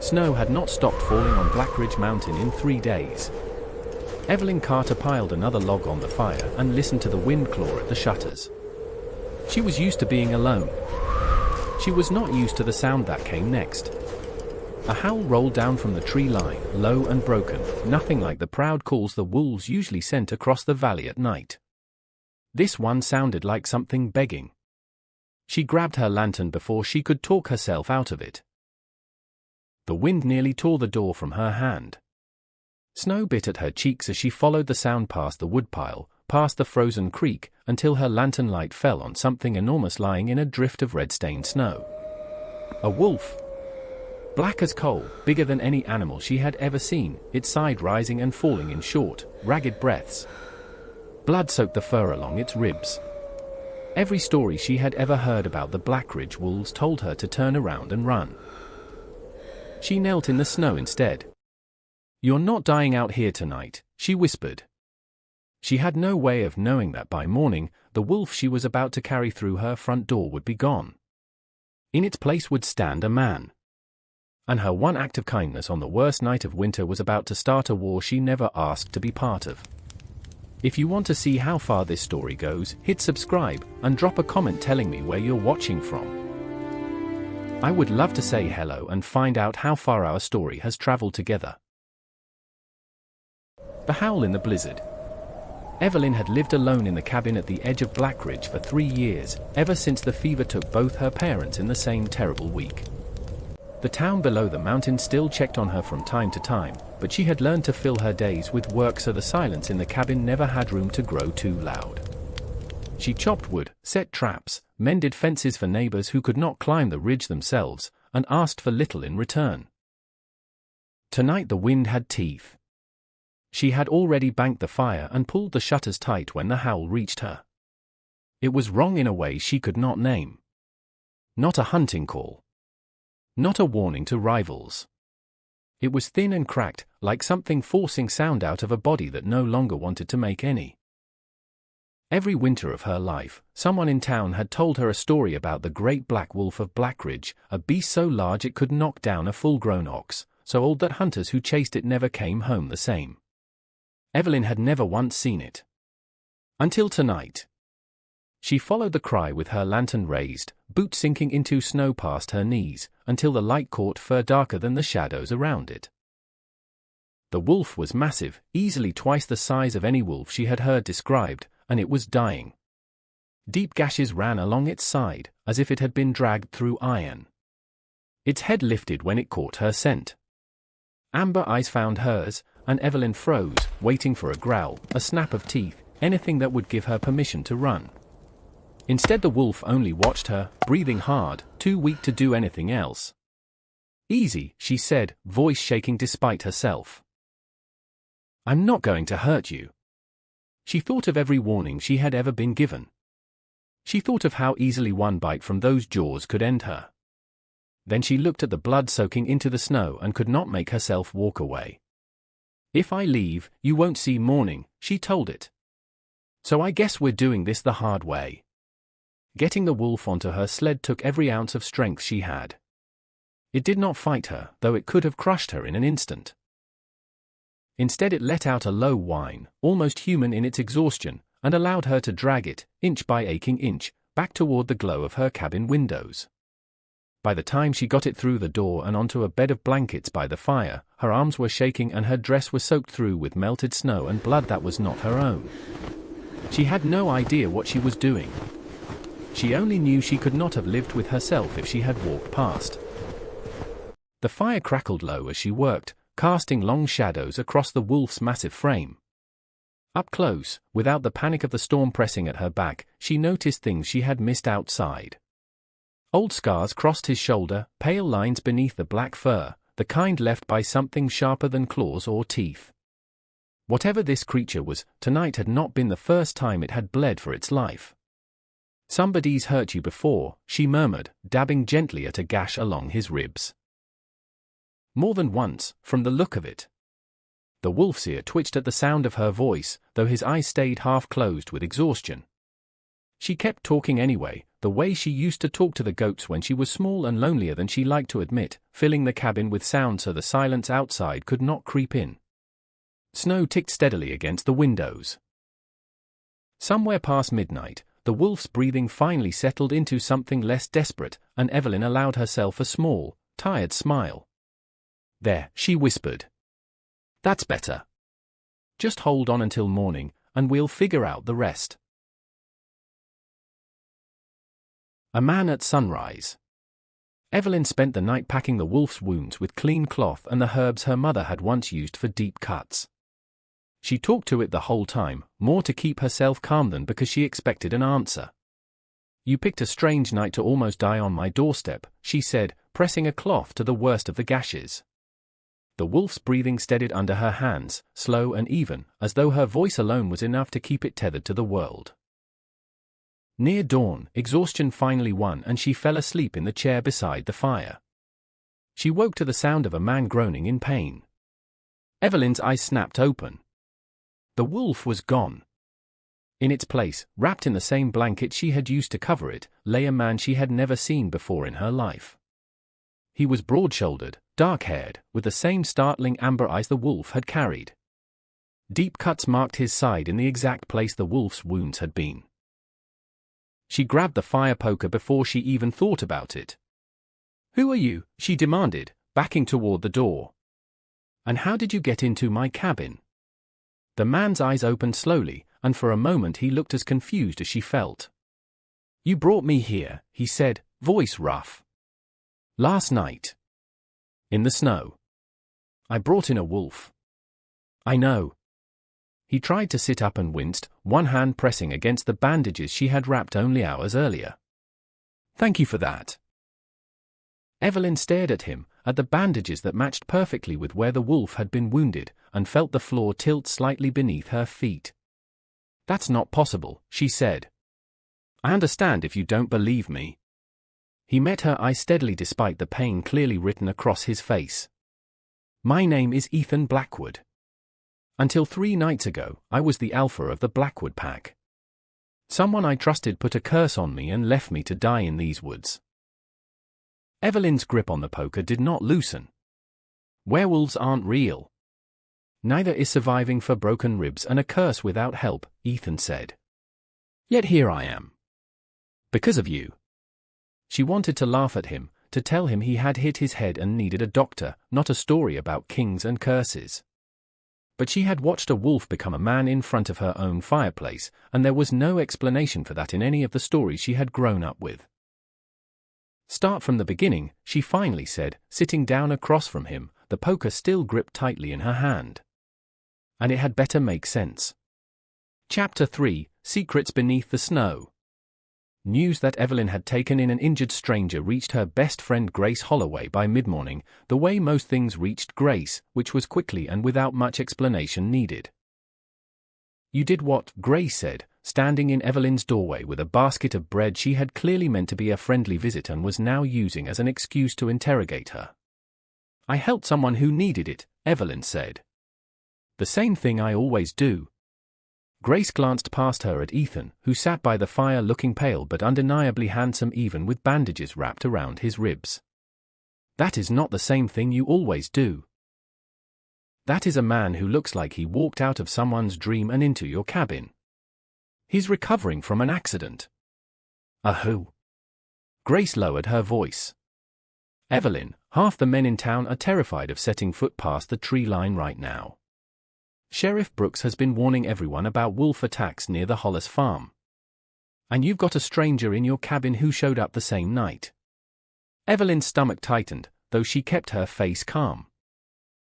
Snow had not stopped falling on Blackridge Mountain in 3 days. Evelyn Carter piled another log on the fire and listened to the wind claw at the shutters. She was used to being alone. She was not used to the sound that came next. A howl rolled down from the tree line, low and broken, nothing like the proud calls the wolves usually sent across the valley at night. This one sounded like something begging. She grabbed her lantern before she could talk herself out of it. The wind nearly tore the door from her hand. Snow bit at her cheeks as she followed the sound past the woodpile, past the frozen creek, until her lantern light fell on something enormous lying in a drift of red-stained snow. A wolf. Black as coal, bigger than any animal she had ever seen, its side rising and falling in short, ragged breaths. Blood soaked the fur along its ribs. Every story she had ever heard about the Blackridge wolves told her to turn around and run. She knelt in the snow instead. "You're not dying out here tonight," she whispered. She had no way of knowing that by morning, the wolf she was about to carry through her front door would be gone. In its place would stand a man. And her one act of kindness on the worst night of winter was about to start a war she never asked to be part of. If you want to see how far this story goes, hit subscribe and drop a comment telling me where you're watching from. I would love to say hello and find out how far our story has traveled together. The Howl in the Blizzard. Evelyn had lived alone in the cabin at the edge of Blackridge for 3 years, ever since the fever took both her parents in the same terrible week. The town below the mountain still checked on her from time to time, but she had learned to fill her days with work so the silence in the cabin never had room to grow too loud. She chopped wood, set traps, mended fences for neighbors who could not climb the ridge themselves, and asked for little in return. Tonight the wind had teeth. She had already banked the fire and pulled the shutters tight when the howl reached her. It was wrong in a way she could not name. Not a hunting call. Not a warning to rivals. It was thin and cracked, like something forcing sound out of a body that no longer wanted to make any. Every winter of her life, someone in town had told her a story about the great black wolf of Blackridge, a beast so large it could knock down a full-grown ox, so old that hunters who chased it never came home the same. Evelyn had never once seen it. Until tonight. She followed the cry with her lantern raised, boots sinking into snow past her knees, until the light caught fur darker than the shadows around it. The wolf was massive, easily twice the size of any wolf she had heard described, and it was dying. Deep gashes ran along its side, as if it had been dragged through iron. Its head lifted when it caught her scent. Amber eyes found hers, and Evelyn froze, waiting for a growl, a snap of teeth, anything that would give her permission to run. Instead the wolf only watched her, breathing hard, too weak to do anything else. "Easy," she said, voice shaking despite herself. "I'm not going to hurt you." She thought of every warning she had ever been given. She thought of how easily one bite from those jaws could end her. Then she looked at the blood soaking into the snow and could not make herself walk away. "If I leave, you won't see morning," she told it. "So I guess we're doing this the hard way." Getting the wolf onto her sled took every ounce of strength she had. It did not fight her, though it could have crushed her in an instant. Instead it let out a low whine, almost human in its exhaustion, and allowed her to drag it, inch by aching inch, back toward the glow of her cabin windows. By the time she got it through the door and onto a bed of blankets by the fire, her arms were shaking and her dress was soaked through with melted snow and blood that was not her own. She had no idea what she was doing. She only knew she could not have lived with herself if she had walked past. The fire crackled low as she worked, casting long shadows across the wolf's massive frame. Up close, without the panic of the storm pressing at her back, she noticed things she had missed outside. Old scars crossed his shoulder, pale lines beneath the black fur, the kind left by something sharper than claws or teeth. Whatever this creature was, tonight had not been the first time it had bled for its life. "Somebody's hurt you before," she murmured, dabbing gently at a gash along his ribs. More than once, from the look of it. The wolf's ear twitched at the sound of her voice, though his eyes stayed half closed with exhaustion. She kept talking anyway, the way she used to talk to the goats when she was small and lonelier than she liked to admit, filling the cabin with sound so the silence outside could not creep in. Snow ticked steadily against the windows. Somewhere past midnight, the wolf's breathing finally settled into something less desperate, and Evelyn allowed herself a small, tired smile. "There," she whispered. "That's better. Just hold on until morning, and we'll figure out the rest." A man at sunrise. Evelyn spent the night packing the wolf's wounds with clean cloth and the herbs her mother had once used for deep cuts. She talked to it the whole time, more to keep herself calm than because she expected an answer. "You picked a strange night to almost die on my doorstep," she said, pressing a cloth to the worst of the gashes. The wolf's breathing steadied under her hands, slow and even, as though her voice alone was enough to keep it tethered to the world. Near dawn, exhaustion finally won and she fell asleep in the chair beside the fire. She woke to the sound of a man groaning in pain. Evelyn's eyes snapped open. The wolf was gone. In its place, wrapped in the same blanket she had used to cover it, lay a man she had never seen before in her life. He was broad-shouldered, dark-haired, with the same startling amber eyes the wolf had carried. Deep cuts marked his side in the exact place the wolf's wounds had been. She grabbed the fire poker before she even thought about it. "Who are you?" she demanded, backing toward the door. "And how did you get into my cabin?" The man's eyes opened slowly, and for a moment he looked as confused as she felt. "You brought me here," he said, voice rough. "Last night. In the snow. I brought in a wolf." "I know." He tried to sit up and winced, one hand pressing against the bandages she had wrapped only hours earlier. "Thank you for that." Evelyn stared at him, at the bandages that matched perfectly with where the wolf had been wounded, and felt the floor tilt slightly beneath her feet. "That's not possible," she said. "I understand if you don't believe me." He met her eye steadily despite the pain clearly written across his face. "My name is Ethan Blackwood. Until 3 nights ago, I was the alpha of the Blackwood pack. Someone I trusted put a curse on me and left me to die in these woods." Evelyn's grip on the poker did not loosen. "Werewolves aren't real. Neither is surviving for broken ribs and a curse without help," Ethan said. "Yet here I am. Because of you." She wanted to laugh at him, to tell him he had hit his head and needed a doctor, not a story about kings and curses. But she had watched a wolf become a man in front of her own fireplace, and there was no explanation for that in any of the stories she had grown up with. "Start from the beginning," she finally said, sitting down across from him, the poker still gripped tightly in her hand. "And it had better make sense." Chapter 3: Secrets Beneath the Snow. News that Evelyn had taken in an injured stranger reached her best friend Grace Holloway by mid-morning, the way most things reached Grace, which was quickly and without much explanation needed. "You did what?" Grace said, standing in Evelyn's doorway with a basket of bread she had clearly meant to be a friendly visit and was now using as an excuse to interrogate her. "I helped someone who needed it," Evelyn said. "The same thing I always do." Grace glanced past her at Ethan, who sat by the fire looking pale but undeniably handsome even with bandages wrapped around his ribs. "That is not the same thing you always do. That is a man who looks like he walked out of someone's dream and into your cabin. He's recovering from an accident." "Who?" Grace lowered her voice. "Evelyn, half the men in town are terrified of setting foot past the tree line right now. Sheriff Brooks has been warning everyone about wolf attacks near the Hollis farm. And you've got a stranger in your cabin who showed up the same night." Evelyn's stomach tightened, though she kept her face calm.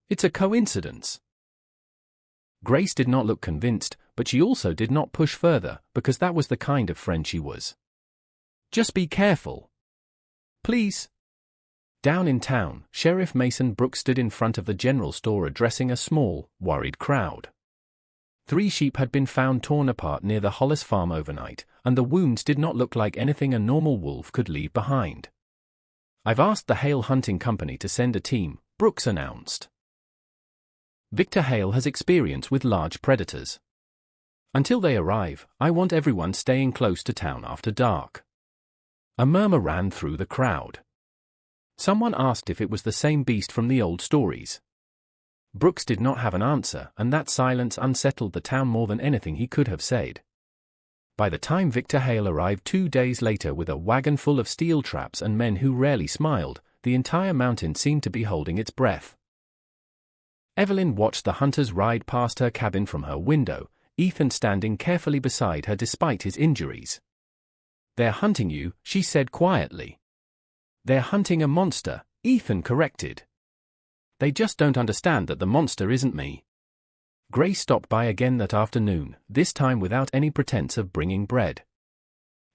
"It's a coincidence." Grace did not look convinced, but she also did not push further, because that was the kind of friend she was. "Just be careful. Please." Down in town, Sheriff Mason Brooks stood in front of the general store addressing a small, worried crowd. 3 sheep had been found torn apart near the Hollis farm overnight, and the wounds did not look like anything a normal wolf could leave behind. "I've asked the Hale Hunting Company to send a team," Brooks announced. "Victor Hale has experience with large predators. Until they arrive, I want everyone staying close to town after dark. A murmur ran through the crowd. Someone asked if it was the same beast from the old stories. Brooks did not have an answer, and that silence unsettled the town more than anything he could have said. By the time Victor Hale arrived 2 days later with a wagon full of steel traps and men who rarely smiled, the entire mountain seemed to be holding its breath. Evelyn watched the hunters ride past her cabin from her window, Ethan standing carefully beside her despite his injuries. "They're hunting you," she said quietly. "They're hunting a monster," Ethan corrected. "They just don't understand that the monster isn't me." Grace stopped by again that afternoon, this time without any pretense of bringing bread.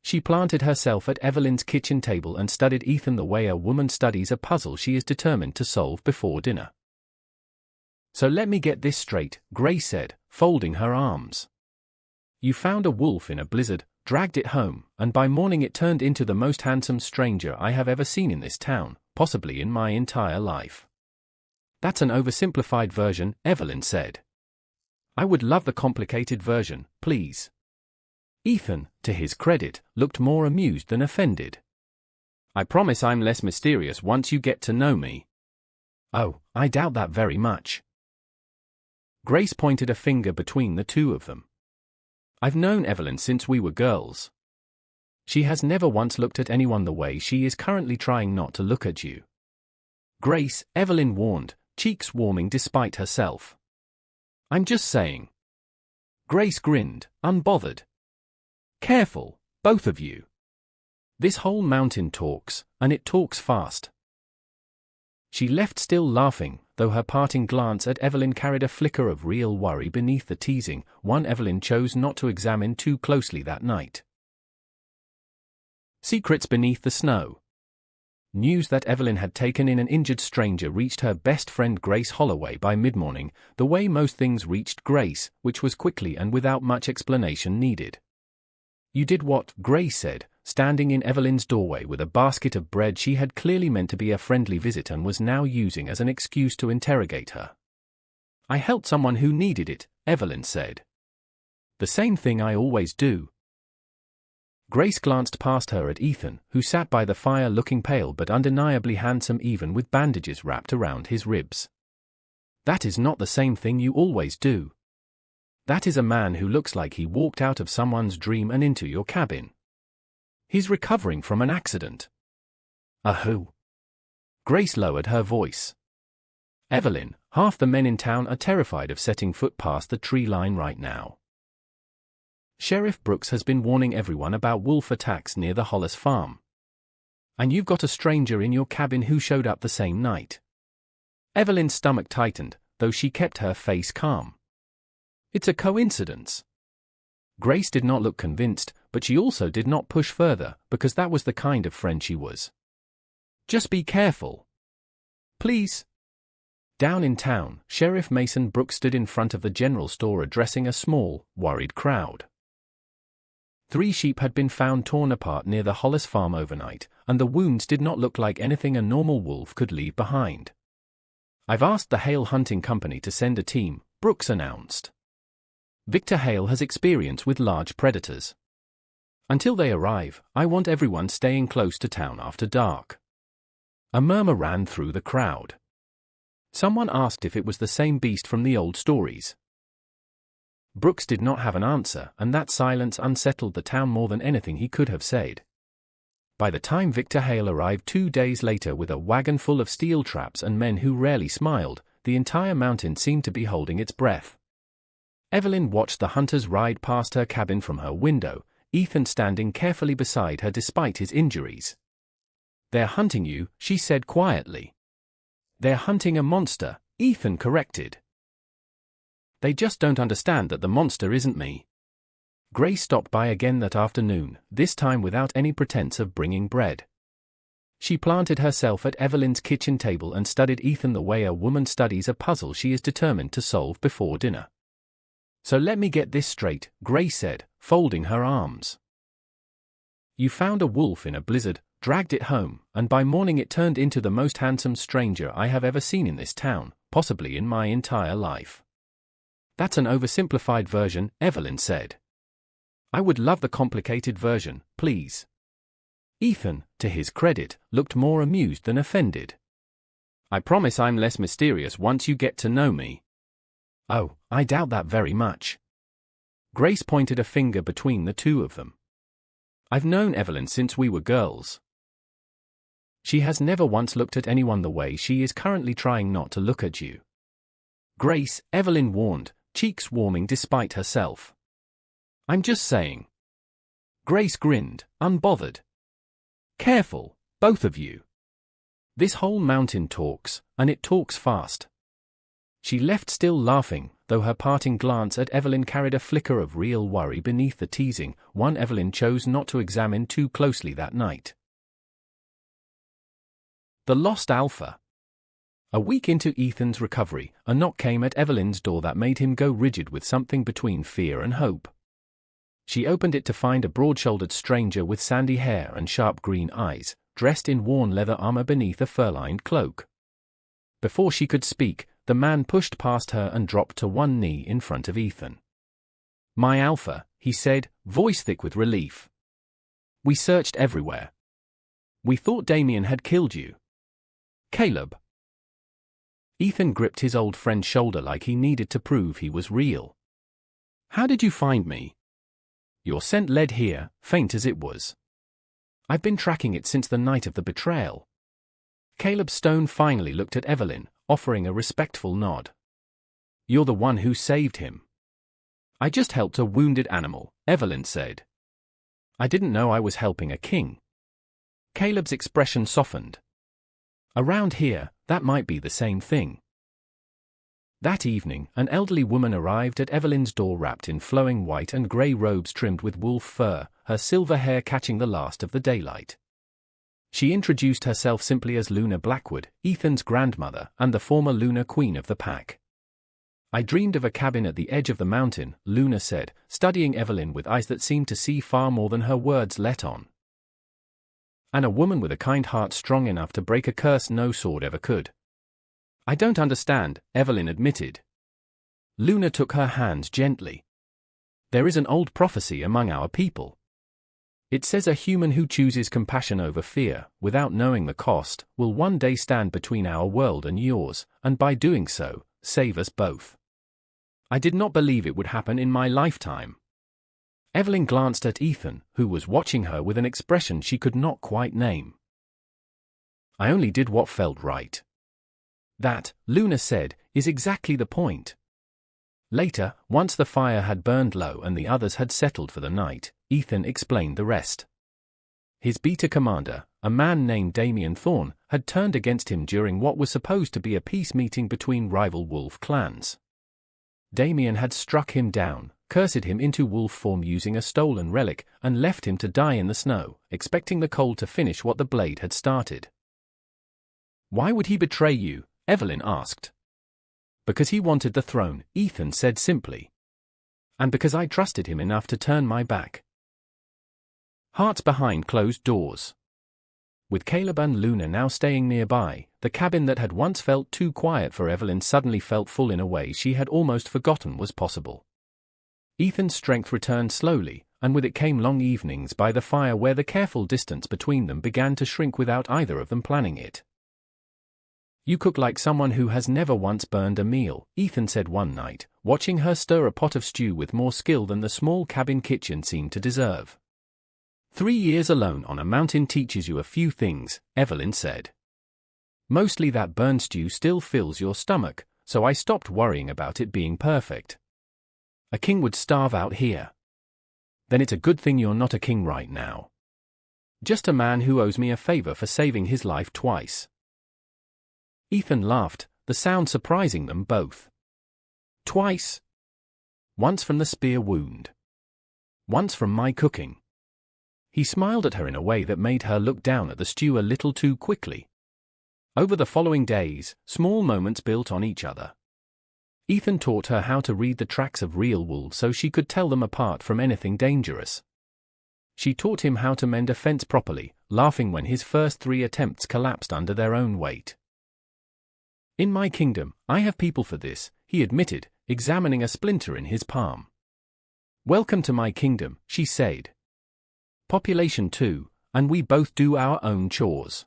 She planted herself at Evelyn's kitchen table and studied Ethan the way a woman studies a puzzle she is determined to solve before dinner. "So let me get this straight," Grace said, folding her arms. "You found a wolf in a blizzard, dragged it home, and by morning it turned into the most handsome stranger I have ever seen in this town, possibly in my entire life." "That's an oversimplified version," Evelyn said. "I would love the complicated version, please." Ethan, to his credit, looked more amused than offended. "I promise I'm less mysterious once you get to know me." "Oh, I doubt that very much." Grace pointed a finger between the two of them. "I've known Evelyn since we were girls. She has never once looked at anyone the way she is currently trying not to look at you." "Grace," Evelyn warned, cheeks warming despite herself. "I'm just saying." Grace grinned, unbothered. "Careful, both of you. This whole mountain talks, and it talks fast." She left still laughing, though her parting glance at Evelyn carried a flicker of real worry beneath the teasing, one Evelyn chose not to examine too closely that night. Secrets beneath the snow. News that Evelyn had taken in an injured stranger reached her best friend Grace Holloway by mid-morning, the way most things reached Grace, which was quickly and without much explanation needed. "You did what?" Grace said, standing in Evelyn's doorway with a basket of bread she had clearly meant to be a friendly visit and was now using as an excuse to interrogate her. "I helped someone who needed it," Evelyn said. "The same thing I always do." Grace glanced past her at Ethan, who sat by the fire looking pale but undeniably handsome even with bandages wrapped around his ribs. "That is not the same thing you always do. That is a man who looks like he walked out of someone's dream and into your cabin. He's recovering from an accident." "A who?" Grace lowered her voice. "Evelyn, half the men in town are terrified of setting foot past the tree line right now. Sheriff Brooks has been warning everyone about wolf attacks near the Hollis farm. And you've got a stranger in your cabin who showed up the same night." Evelyn's stomach tightened, though she kept her face calm. "It's a coincidence." Grace did not look convinced, but she also did not push further, because that was the kind of friend she was. "Just be careful. Please." Down in town, Sheriff Mason Brooks stood in front of the general store addressing a small, worried crowd. 3 sheep had been found torn apart near the Hollis farm overnight, and the wounds did not look like anything a normal wolf could leave behind. "I've asked the Hale Hunting Company to send a team," Brooks announced. "Victor Hale has experience with large predators. Until they arrive, I want everyone staying close to town after dark." A murmur ran through the crowd. Someone asked if it was the same beast from the old stories. Brooks did not have an answer, and that silence unsettled the town more than anything he could have said. By the time Victor Hale arrived 2 days later with a wagon full of steel traps and men who rarely smiled, the entire mountain seemed to be holding its breath. Evelyn watched the hunters ride past her cabin from her window, Ethan standing carefully beside her despite his injuries. "They're hunting you," she said quietly. "They're hunting a monster," Ethan corrected. "They just don't understand that the monster isn't me." Grace stopped by again that afternoon, this time without any pretense of bringing bread. She planted herself at Evelyn's kitchen table and studied Ethan the way a woman studies a puzzle she is determined to solve before dinner. "So let me get this straight," Grace said, folding her arms. "You found a wolf in a blizzard, dragged it home, and by morning it turned into the most handsome stranger I have ever seen in this town, possibly in my entire life." "That's an oversimplified version," Evelyn said. "I would love the complicated version, please." Ethan, to his credit, looked more amused than offended. "I promise I'm less mysterious once you get to know me." "Oh, I doubt that very much." Grace pointed a finger between the two of them. "I've known Evelyn since we were girls. She has never once looked at anyone the way she is currently trying not to look at you." "Grace," Evelyn warned, cheeks warming despite herself. "I'm just saying." Grace grinned, unbothered. "Careful, both of you. This whole mountain talks, and it talks fast." She left still laughing, though her parting glance at Evelyn carried a flicker of real worry beneath the teasing, one Evelyn chose not to examine too closely that night. The Lost Alpha. A week into Ethan's recovery, a knock came at Evelyn's door that made him go rigid with something between fear and hope. She opened it to find a broad-shouldered stranger with sandy hair and sharp green eyes, dressed in worn leather armor beneath a fur-lined cloak. Before she could speak, the man pushed past her and dropped to one knee in front of Ethan. "My Alpha," he said, voice thick with relief. "We searched everywhere. We thought Damien had killed you." "Caleb." Ethan gripped his old friend's shoulder like he needed to prove he was real. "How did you find me?" "Your scent led here, faint as it was. I've been tracking it since the night of the betrayal." Caleb Stone finally looked at Evelyn, offering a respectful nod. "You're the one who saved him." "I just helped a wounded animal," Evelyn said. "I didn't know I was helping a king." Caleb's expression softened. "Around here, that might be the same thing." That evening, an elderly woman arrived at Evelyn's door wrapped in flowing white and grey robes trimmed with wolf fur, her silver hair catching the last of the daylight. She introduced herself simply as Luna Blackwood, Ethan's grandmother and the former Luna Queen of the Pack. "I dreamed of a cabin at the edge of the mountain," Luna said, studying Evelyn with eyes that seemed to see far more than her words let on. "And a woman with a kind heart strong enough to break a curse no sword ever could." "I don't understand," Evelyn admitted. Luna took her hand gently. "There is an old prophecy among our people. It says a human who chooses compassion over fear, without knowing the cost, will one day stand between our world and yours, and by doing so, save us both. I did not believe it would happen in my lifetime." Evelyn glanced at Ethan, who was watching her with an expression she could not quite name. "I only did what felt right." "That," Luna said, "is exactly the point." Later, once the fire had burned low and the others had settled for the night, Ethan explained the rest. His beta commander, a man named Damien Thorne, had turned against him during what was supposed to be a peace meeting between rival wolf clans. Damien had struck him down, cursed him into wolf form using a stolen relic, and left him to die in the snow, expecting the cold to finish what the blade had started. "Why would he betray you?" Evelyn asked. "Because he wanted the throne," Ethan said simply. "And because I trusted him enough to turn my back." Hearts behind closed doors. With Caleb and Luna now staying nearby, the cabin that had once felt too quiet for Evelyn suddenly felt full in a way she had almost forgotten was possible. Ethan's strength returned slowly, and with it came long evenings by the fire where the careful distance between them began to shrink without either of them planning it. "You cook like someone who has never once burned a meal," Ethan said one night, watching her stir a pot of stew with more skill than the small cabin kitchen seemed to deserve. 3 years alone on a mountain teaches you a few things," Evelyn said. "Mostly that burned stew still fills your stomach, so I stopped worrying about it being perfect. A king would starve out here." "Then it's a good thing you're not a king right now." "Just a man who owes me a favor for saving his life twice." Ethan laughed, the sound surprising them both. "Twice?" "Once from the spear wound. Once from my cooking." He smiled at her in a way that made her look down at the stew a little too quickly. Over the following days, small moments built on each other. Ethan taught her how to read the tracks of real wolves so she could tell them apart from anything dangerous. She taught him how to mend a fence properly, laughing when his first 3 attempts collapsed under their own weight. "In my kingdom, I have people for this," he admitted, examining a splinter in his palm. "Welcome to my kingdom," she said. "Population 2, and we both do our own chores.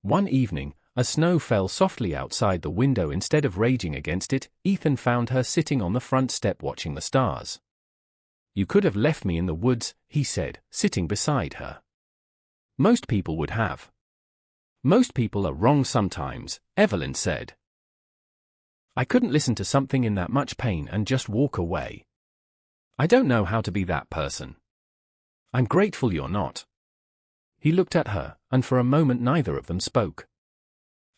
One evening, as snow fell softly outside the window instead of raging against it, Ethan found her sitting on the front step watching the stars. "You could have left me in the woods," he said, sitting beside her. "Most people would have." "Most people are wrong sometimes," Evelyn said. "I couldn't listen to something in that much pain and just walk away. I don't know how to be that person. I'm grateful you're not." He looked at her, and for a moment neither of them spoke.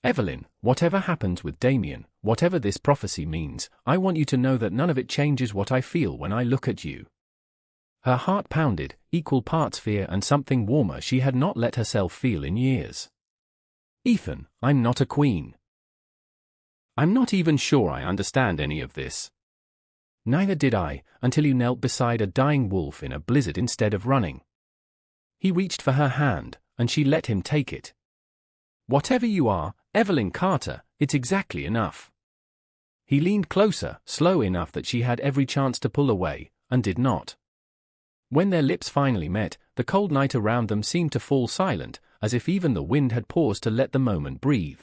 "Evelyn, whatever happens with Damien, whatever this prophecy means, I want you to know that none of it changes what I feel when I look at you." Her heart pounded, equal parts fear and something warmer she had not let herself feel in years. "Ethan, I'm not a queen. I'm not even sure I understand any of this." "Neither did I, until you knelt beside a dying wolf in a blizzard instead of running." He reached for her hand, and she let him take it. "Whatever you are, Evelyn Carter, it's exactly enough." He leaned closer, slow enough that she had every chance to pull away, and did not. When their lips finally met, the cold night around them seemed to fall silent, as if even the wind had paused to let the moment breathe.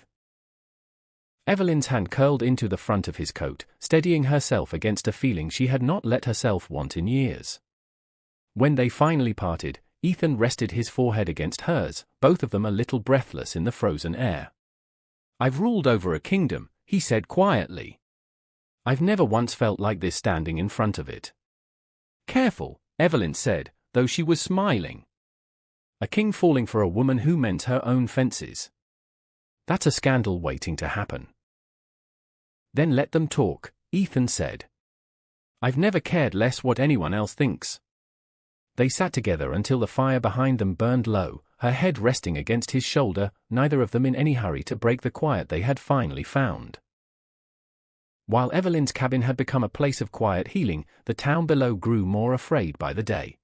Evelyn's hand curled into the front of his coat, steadying herself against a feeling she had not let herself want in years. When they finally parted, Ethan rested his forehead against hers, both of them a little breathless in the frozen air. "I've ruled over a kingdom," he said quietly. "I've never once felt like this standing in front of it." "Careful," Evelyn said, though she was smiling. "A king falling for a woman who mends her own fences. That's a scandal waiting to happen." "Then let them talk," Ethan said. "I've never cared less what anyone else thinks." They sat together until the fire behind them burned low, her head resting against his shoulder, neither of them in any hurry to break the quiet they had finally found. While Evelyn's cabin had become a place of quiet healing, the town below grew more afraid by the day.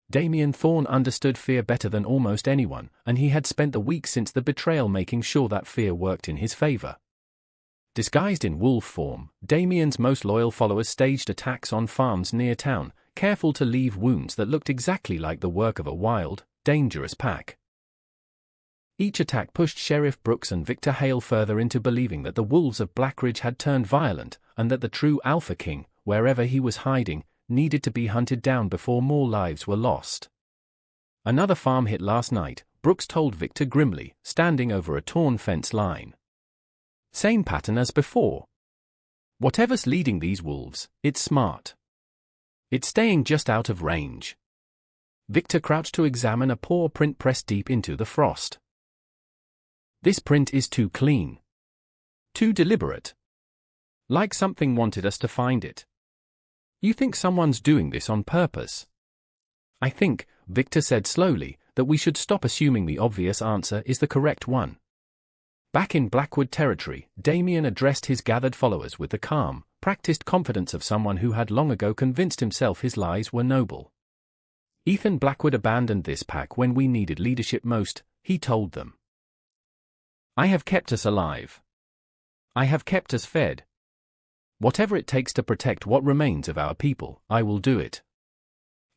Damien Thorne understood fear better than almost anyone, and he had spent the week since the betrayal making sure that fear worked in his favor. Disguised in wolf form, Damien's most loyal followers staged attacks on farms near town, careful to leave wounds that looked exactly like the work of a wild, dangerous pack. Each attack pushed Sheriff Brooks and Victor Hale further into believing that the wolves of Blackridge had turned violent, and that the true Alpha King, wherever he was hiding, needed to be hunted down before more lives were lost. "Another farm hit last night," Brooks told Victor grimly, standing over a torn fence line. "Same pattern as before. Whatever's leading these wolves, it's smart. It's staying just out of range." Victor crouched to examine a paw print pressed deep into the frost. "This print is too clean. Too deliberate. Like something wanted us to find it. You think someone's doing this on purpose?" "I think," Victor said slowly, "that we should stop assuming the obvious answer is the correct one." Back in Blackwood territory, Damien addressed his gathered followers with the calm, practiced confidence of someone who had long ago convinced himself his lies were noble. "Ethan Blackwood abandoned this pack when we needed leadership most," he told them. "I have kept us alive. I have kept us fed. Whatever it takes to protect what remains of our people, I will do it."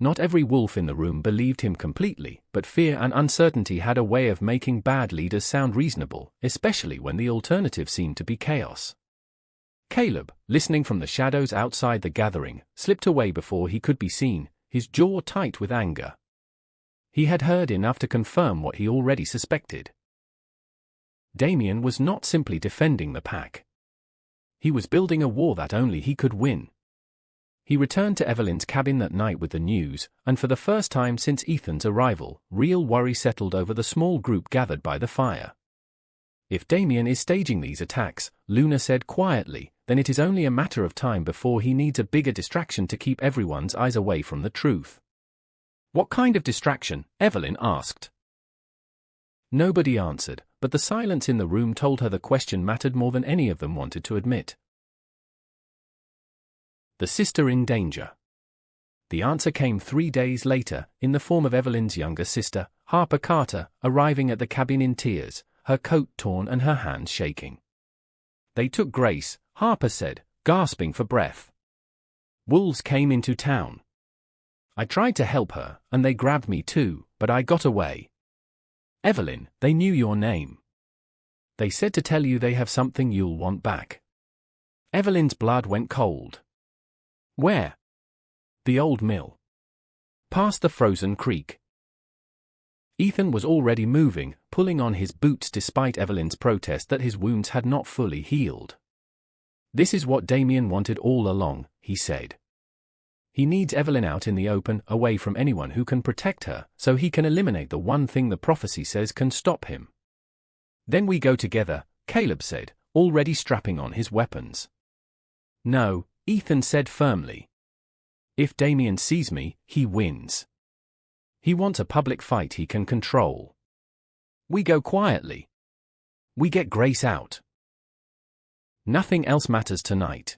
Not every wolf in the room believed him completely, but fear and uncertainty had a way of making bad leaders sound reasonable, especially when the alternative seemed to be chaos. Caleb, listening from the shadows outside the gathering, slipped away before he could be seen, his jaw tight with anger. He had heard enough to confirm what he already suspected. Damien was not simply defending the pack. He was building a war that only he could win. He returned to Evelyn's cabin that night with the news, and for the first time since Ethan's arrival, real worry settled over the small group gathered by the fire. "If Damien is staging these attacks," Luna said quietly, "then it is only a matter of time before he needs a bigger distraction to keep everyone's eyes away from the truth." "What kind of distraction?" Evelyn asked. Nobody answered, but the silence in the room told her the question mattered more than any of them wanted to admit. The sister in danger. The answer came 3 days later, in the form of Evelyn's younger sister, Harper Carter, arriving at the cabin in tears, her coat torn and her hands shaking. "They took Grace," Harper said, gasping for breath. "Wolves came into town. I tried to help her, and they grabbed me too, but I got away. Evelyn, they knew your name. They said to tell you they have something you'll want back. Evelyn's blood went cold. Where? The old mill. Past the frozen creek. Ethan was already moving, pulling on his boots despite Evelyn's protest that his wounds had not fully healed. This is what Damien wanted all along, he said. He needs Evelyn out in the open, away from anyone who can protect her, so he can eliminate the one thing the prophecy says can stop him. Then we go together, Caleb said, already strapping on his weapons. No, Ethan said firmly. If Damien sees me, he wins. He wants a public fight he can control. We go quietly. We get Grace out. Nothing else matters tonight.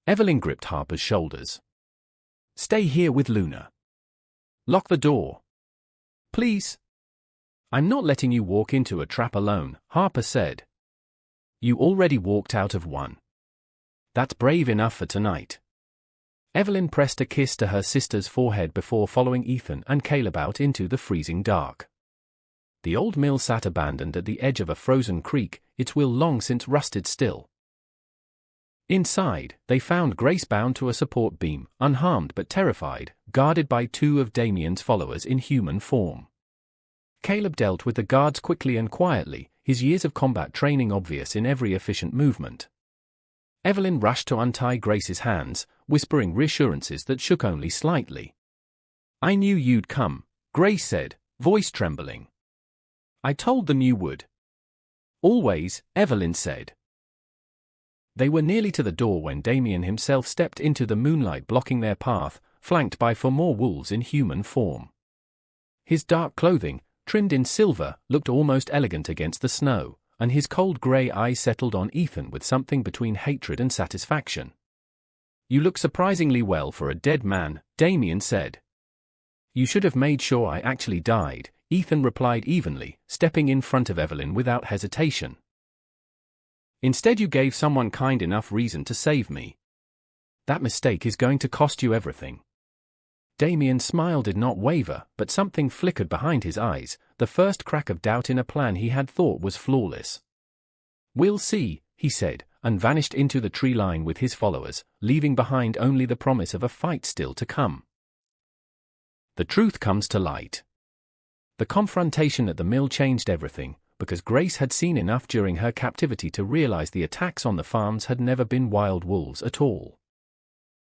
Evelyn gripped Harper's shoulders. Stay here with Luna. Lock the door. Please. I'm not letting you walk into a trap alone, Harper said. You already walked out of one. That's brave enough for tonight. Evelyn pressed a kiss to her sister's forehead before following Ethan and Caleb out into the freezing dark. The old mill sat abandoned at the edge of a frozen creek, its wheel long since rusted still. Inside, they found Grace bound to a support beam, unharmed but terrified, guarded by two of Damien's followers in human form. Caleb dealt with the guards quickly and quietly, his years of combat training obvious in every efficient movement. Evelyn rushed to untie Grace's hands, whispering reassurances that shook only slightly. I knew you'd come, Grace said, voice trembling. I told them you would. Always, Evelyn said. They were nearly to the door when Damien himself stepped into the moonlight blocking their path, flanked by four more wolves in human form. His dark clothing, trimmed in silver, looked almost elegant against the snow, and his cold grey eyes settled on Ethan with something between hatred and satisfaction. You look surprisingly well for a dead man, Damien said. You should have made sure I actually died, Ethan replied evenly, stepping in front of Evelyn without hesitation. Instead you gave someone kind enough reason to save me. That mistake is going to cost you everything. Damien's smile did not waver, but something flickered behind his eyes, the first crack of doubt in a plan he had thought was flawless. We'll see, he said, and vanished into the tree line with his followers, leaving behind only the promise of a fight still to come. The truth comes to light. The confrontation at the mill changed everything, because Grace had seen enough during her captivity to realize the attacks on the farms had never been wild wolves at all.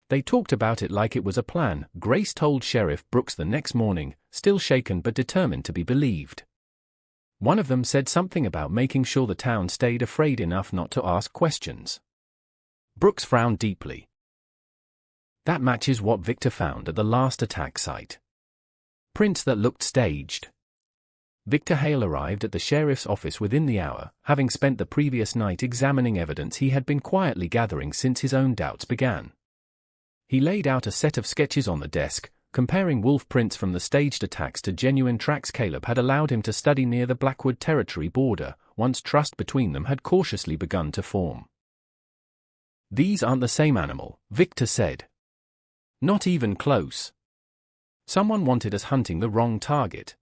They talked about it like it was a plan, Grace told Sheriff Brooks the next morning, still shaken but determined to be believed. One of them said something about making sure the town stayed afraid enough not to ask questions. Brooks frowned deeply. That matches what Victor found at the last attack site. Prints that looked staged. Victor Hale arrived at the sheriff's office within the hour, having spent the previous night examining evidence he had been quietly gathering since his own doubts began. He laid out a set of sketches on the desk, comparing wolf prints from the staged attacks to genuine tracks Caleb had allowed him to study near the Blackwood Territory border, once trust between them had cautiously begun to form. These aren't the same animal, Victor said. Not even close. Someone wanted us hunting the wrong target.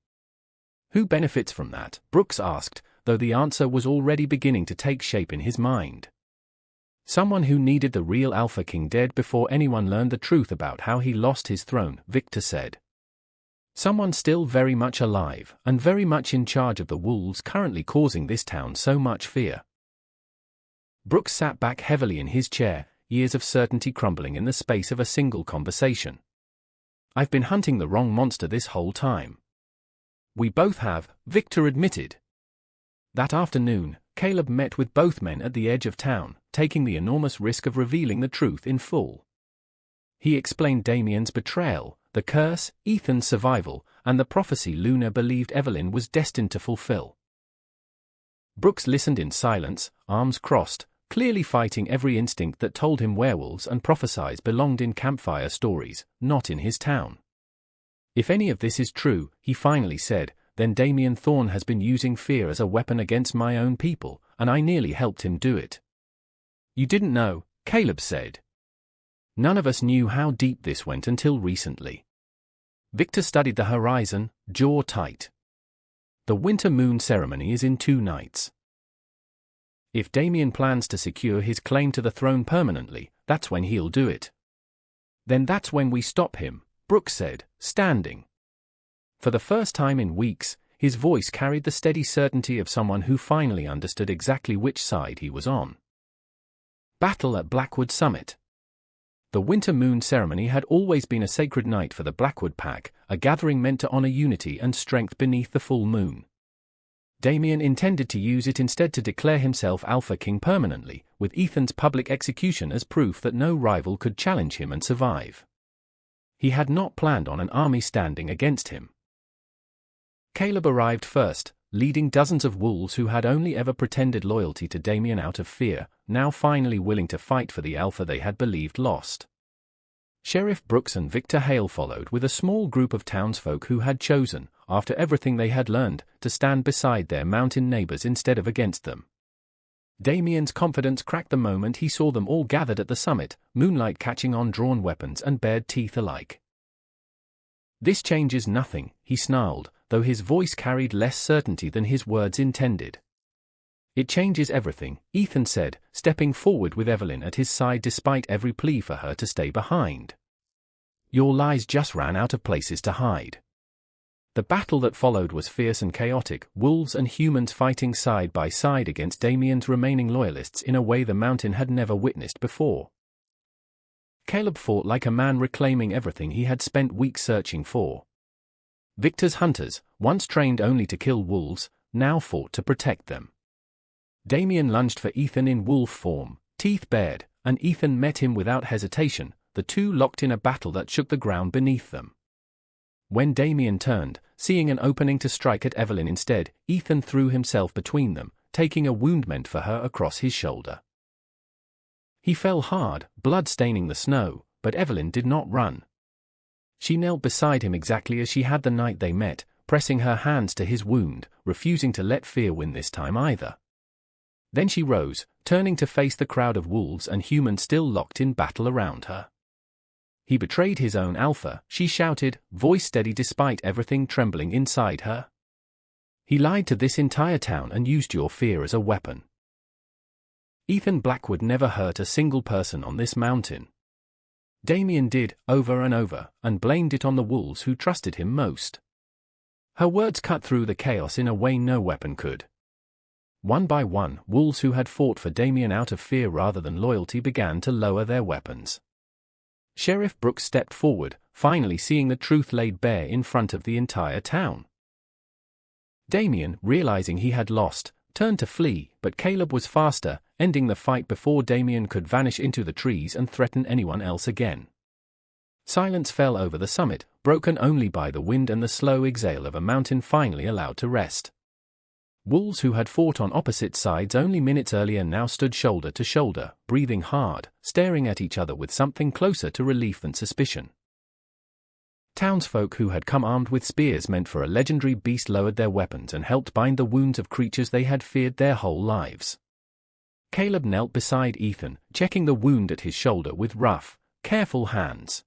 Who benefits from that? Brooks asked, though the answer was already beginning to take shape in his mind. Someone who needed the real Alpha King dead before anyone learned the truth about how he lost his throne, Victor said. Someone still very much alive, and very much in charge of the wolves currently causing this town so much fear. Brooks sat back heavily in his chair, years of certainty crumbling in the space of a single conversation. I've been hunting the wrong monster this whole time. We both have, Victor admitted. That afternoon, Caleb met with both men at the edge of town, taking the enormous risk of revealing the truth in full. He explained Damien's betrayal, the curse, Ethan's survival, and the prophecy Luna believed Evelyn was destined to fulfill. Brooks listened in silence, arms crossed, clearly fighting every instinct that told him werewolves and prophesies belonged in campfire stories, not in his town. If any of this is true, he finally said, then Damien Thorne has been using fear as a weapon against my own people, and I nearly helped him do it. You didn't know, Caleb said. None of us knew how deep this went until recently. Victor studied the horizon, jaw tight. The winter moon ceremony is in 2 nights. If Damien plans to secure his claim to the throne permanently, that's when he'll do it. Then that's when we stop him, Brooks said, standing. For the first time in weeks, his voice carried the steady certainty of someone who finally understood exactly which side he was on. Battle at Blackwood Summit. The winter moon ceremony had always been a sacred night for the Blackwood Pack, a gathering meant to honor unity and strength beneath the full moon. Damien intended to use it instead to declare himself Alpha King permanently, with Ethan's public execution as proof that no rival could challenge him and survive. He had not planned on an army standing against him. Caleb arrived first, leading dozens of wolves who had only ever pretended loyalty to Damien out of fear, now finally willing to fight for the Alpha they had believed lost. Sheriff Brooks and Victor Hale followed with a small group of townsfolk who had chosen, after everything they had learned, to stand beside their mountain neighbors instead of against them. Damien's confidence cracked the moment he saw them all gathered at the summit, moonlight catching on drawn weapons and bared teeth alike. "This changes nothing," he snarled, though his voice carried less certainty than his words intended. "It changes everything," Ethan said, stepping forward with Evelyn at his side despite every plea for her to stay behind. "Your lies just ran out of places to hide." The battle that followed was fierce and chaotic, wolves and humans fighting side by side against Damien's remaining loyalists in a way the mountain had never witnessed before. Caleb fought like a man reclaiming everything he had spent weeks searching for. Victor's hunters, once trained only to kill wolves, now fought to protect them. Damien lunged for Ethan in wolf form, teeth bared, and Ethan met him without hesitation, the two locked in a battle that shook the ground beneath them. When Damien turned, seeing an opening to strike at Evelyn instead, Ethan threw himself between them, taking a wound meant for her across his shoulder. He fell hard, blood staining the snow, but Evelyn did not run. She knelt beside him exactly as she had the night they met, pressing her hands to his wound, refusing to let fear win this time either. Then she rose, turning to face the crowd of wolves and humans still locked in battle around her. "He betrayed his own Alpha," she shouted, voice steady despite everything trembling inside her. "He lied to this entire town and used your fear as a weapon." Ethan Blackwood never hurt a single person on this mountain. Damien did, over and over, and blamed it on the wolves who trusted him most. Her words cut through the chaos in a way no weapon could. One by one, wolves who had fought for Damien out of fear rather than loyalty began to lower their weapons. Sheriff Brooks stepped forward, finally seeing the truth laid bare in front of the entire town. Damien, realizing he had lost, turned to flee, but Caleb was faster, ending the fight before Damien could vanish into the trees and threaten anyone else again. Silence fell over the summit, broken only by the wind and the slow exhale of a mountain finally allowed to rest. Wolves who had fought on opposite sides only minutes earlier now stood shoulder to shoulder, breathing hard, staring at each other with something closer to relief than suspicion. Townsfolk who had come armed with spears meant for a legendary beast lowered their weapons and helped bind the wounds of creatures they had feared their whole lives. Caleb knelt beside Ethan, checking the wound at his shoulder with rough, careful hands.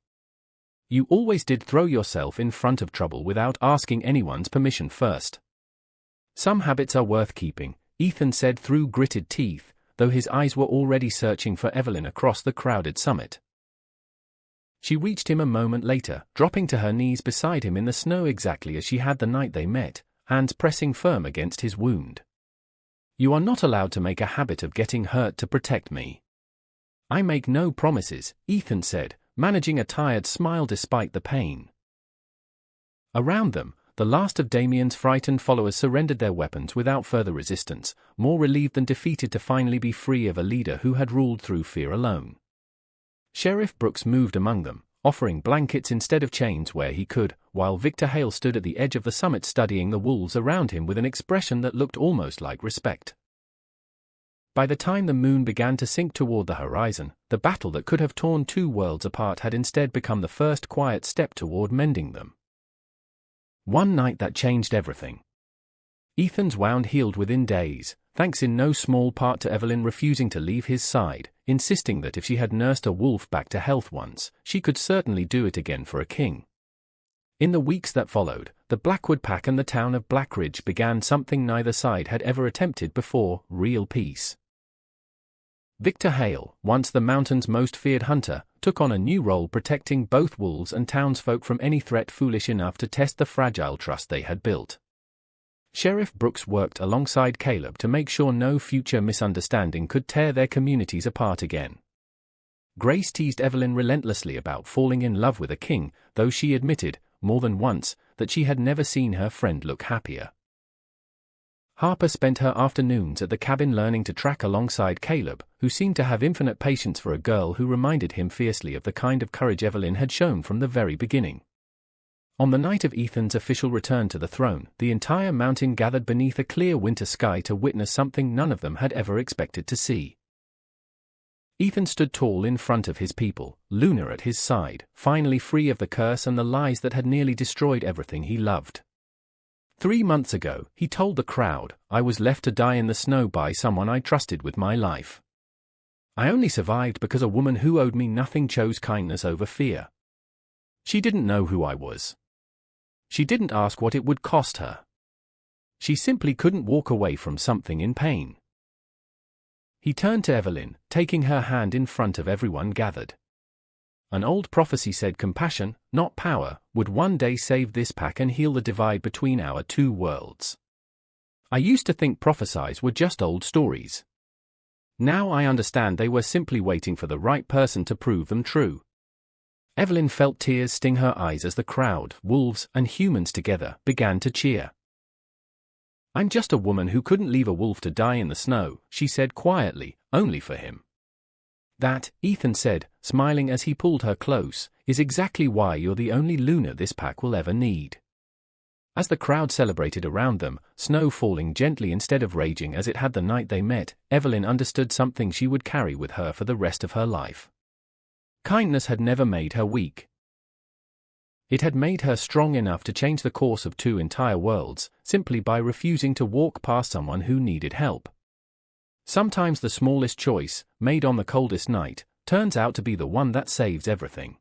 "You always did throw yourself in front of trouble without asking anyone's permission first." "Some habits are worth keeping," Ethan said through gritted teeth, though his eyes were already searching for Evelyn across the crowded summit. She reached him a moment later, dropping to her knees beside him in the snow exactly as she had the night they met, hands pressing firm against his wound. "You are not allowed to make a habit of getting hurt to protect me." "I make no promises," Ethan said, managing a tired smile despite the pain. Around them, the last of Damien's frightened followers surrendered their weapons without further resistance, more relieved than defeated to finally be free of a leader who had ruled through fear alone. Sheriff Brooks moved among them, offering blankets instead of chains where he could, while Victor Hale stood at the edge of the summit studying the wolves around him with an expression that looked almost like respect. By the time the moon began to sink toward the horizon, the battle that could have torn two worlds apart had instead become the first quiet step toward mending them. One night that changed everything. Ethan's wound healed within days, thanks in no small part to Evelyn refusing to leave his side, insisting that if she had nursed a wolf back to health once, she could certainly do it again for a king. In the weeks that followed, the Blackwood Pack and the town of Blackridge began something neither side had ever attempted before: real peace. Victor Hale, once the mountain's most feared hunter, took on a new role protecting both wolves and townsfolk from any threat foolish enough to test the fragile trust they had built. Sheriff Brooks worked alongside Caleb to make sure no future misunderstanding could tear their communities apart again. Grace teased Evelyn relentlessly about falling in love with a king, though she admitted, more than once, that she had never seen her friend look happier. Harper spent her afternoons at the cabin learning to track alongside Caleb, who seemed to have infinite patience for a girl who reminded him fiercely of the kind of courage Evelyn had shown from the very beginning. On the night of Ethan's official return to the throne, the entire mountain gathered beneath a clear winter sky to witness something none of them had ever expected to see. Ethan stood tall in front of his people, Luna at his side, finally free of the curse and the lies that had nearly destroyed everything he loved. 3 months ago, he told the crowd, "I was left to die in the snow by someone I trusted with my life. I only survived because a woman who owed me nothing chose kindness over fear. She didn't know who I was. She didn't ask what it would cost her. She simply couldn't walk away from something in pain." He turned to Evelyn, taking her hand in front of everyone gathered. "An old prophecy said compassion, not power, would one day save this pack and heal the divide between our two worlds. I used to think prophecies were just old stories. Now I understand they were simply waiting for the right person to prove them true." Evelyn felt tears sting her eyes as the crowd, wolves and humans together, began to cheer. "I'm just a woman who couldn't leave a wolf to die in the snow," she said quietly, "only for him." "That," Ethan said, smiling as he pulled her close, "is exactly why you're the only Luna this pack will ever need." As the crowd celebrated around them, snow falling gently instead of raging as it had the night they met, Evelyn understood something she would carry with her for the rest of her life. Kindness had never made her weak. It had made her strong enough to change the course of 2 entire worlds, simply by refusing to walk past someone who needed help. Sometimes the smallest choice, made on the coldest night, turns out to be the one that saves everything.